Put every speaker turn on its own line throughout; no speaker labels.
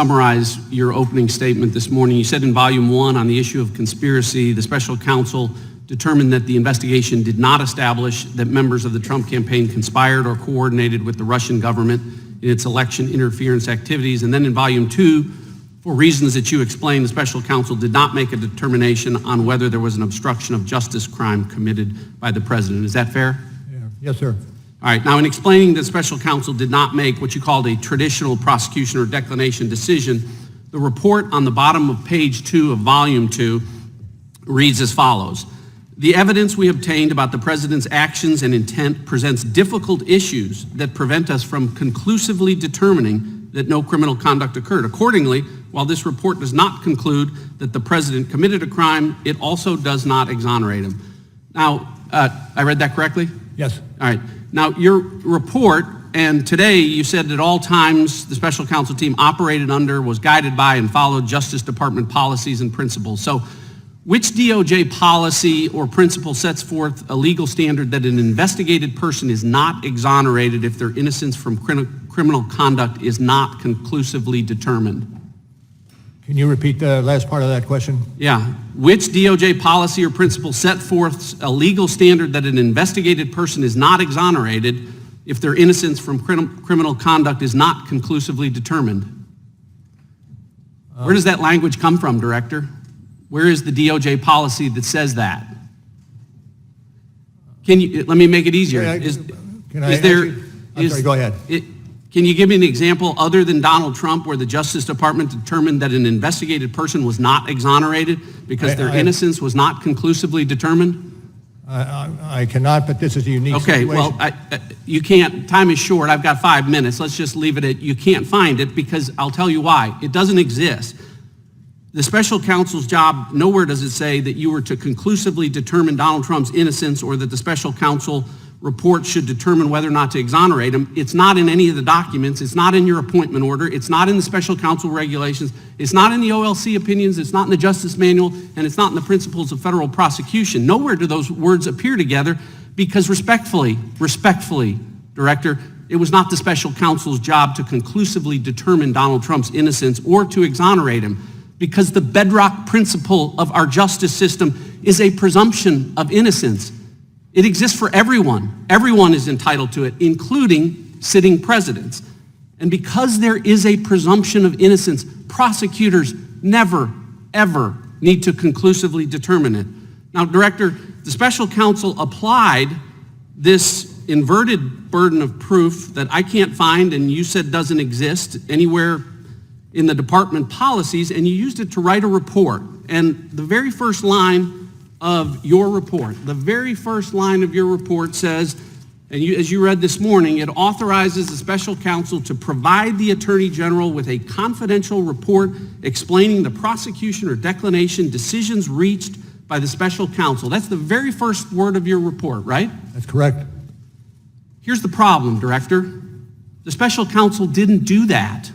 Summarize your opening statement this morning. You said in volume 1 on the issue of conspiracy, the special counsel determined that the investigation did not establish that members of the Trump campaign conspired or coordinated with the Russian government in its election interference activities. And then in volume 2, for reasons that you explained, the special counsel did not make a determination on whether there was an obstruction of justice crime committed by the president. Is that fair?
Yeah. Yes, sir.
All right, now in explaining that special counsel did not make what you called a traditional prosecution or declination decision, the report on the bottom of page 2 of volume 2 reads as follows. The evidence we obtained about the president's actions and intent presents difficult issues that prevent us from conclusively determining that no criminal conduct occurred. Accordingly, while this report does not conclude that the president committed a crime, it also does not exonerate him. Now, I read that correctly?
Yes.
All right. Now, your report, and today you said at all times the special counsel team operated under, was guided by, and followed Justice Department policies and principles. So which DOJ policy or principle sets forth a legal standard that an investigated person is not exonerated if their innocence from criminal conduct is not conclusively determined?
Can you repeat the last part of that question?
Yeah. Which DOJ policy or principle set forth a legal standard that an investigated person is not exonerated if their innocence from criminal conduct is not conclusively determined? Where does that language come from, Director? Where is the DOJ policy that says that? Let me make it easier.
Go ahead.
Can you give me an example other than Donald Trump where the Justice Department determined that an investigated person was not exonerated because their innocence was not conclusively determined?
I cannot, but this is a unique situation.
Okay, well, you can't. Time is short. I've got 5 minutes. Let's just leave it at you can't find it because I'll tell you why. It doesn't exist. The special counsel's job, nowhere does it say that you were to conclusively determine Donald Trump's innocence or that the special counsel report should determine whether or not to exonerate him. It's not in any of the documents. It's not in your appointment order. It's not in the special counsel regulations. It's not in the OLC opinions. It's not in the Justice Manual, and it's not in the principles of federal prosecution. Nowhere do those words appear together because respectfully, Director, it was not the special counsel's job to conclusively determine Donald Trump's innocence or to exonerate him because the bedrock principle of our justice system is a presumption of innocence. It exists for everyone. Everyone is entitled to it, including sitting presidents. And because there is a presumption of innocence, prosecutors never, ever need to conclusively determine it. Now, Director, the special counsel applied this inverted burden of proof that I can't find and you said doesn't exist anywhere in the department policies, and you used it to write a report. And the very first line of your report, says, and as you read this morning, it authorizes the special counsel to provide the Attorney General with a confidential report explaining the prosecution or declination decisions reached by the special counsel. That's the very first word of your report, right?
That's correct.
Here's the problem, Director. The special counsel didn't do that.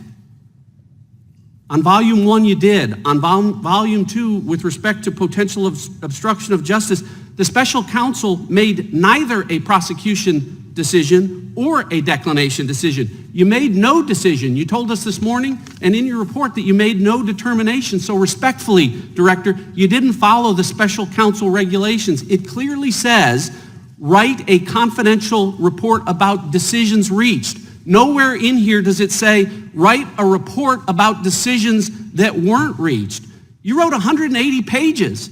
On volume 1, you did. On volume 2, with respect to potential obstruction of justice, the special counsel made neither a prosecution decision or a declination decision. You made no decision. You told us this morning and in your report that you made no determination. So respectfully, Director, you didn't follow the special counsel regulations. It clearly says, write a confidential report about decisions reached. Nowhere in here does it say, write a report about decisions that weren't reached. You wrote 180 pages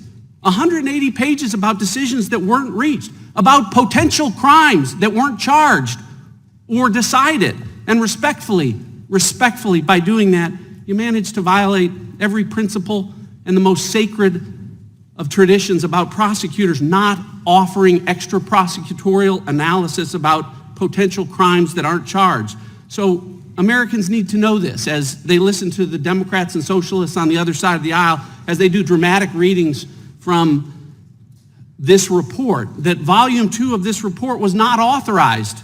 about decisions that weren't reached, about potential crimes that weren't charged or decided. And respectfully, by doing that, you managed to violate every principle and the most sacred of traditions about prosecutors not offering extra prosecutorial analysis about potential crimes that aren't charged. So Americans need to know this as they listen to the Democrats and socialists on the other side of the aisle, as they do dramatic readings from this report, that volume 2 of this report was not authorized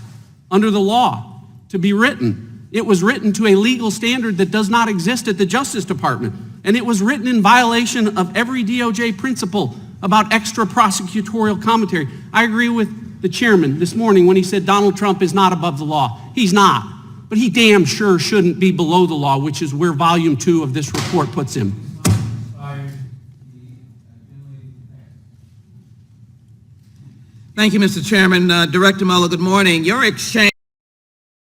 under the law to be written. It was written to a legal standard that does not exist at the Justice Department. And it was written in violation of every DOJ principle about extra prosecutorial commentary. I agree with the chairman this morning when he said Donald Trump is not above the law. He's not. but he damn sure shouldn't be below the law, which is where volume 2 of this report puts him.
Thank you, Mr. Chairman. Director Mueller, good morning. Your exchange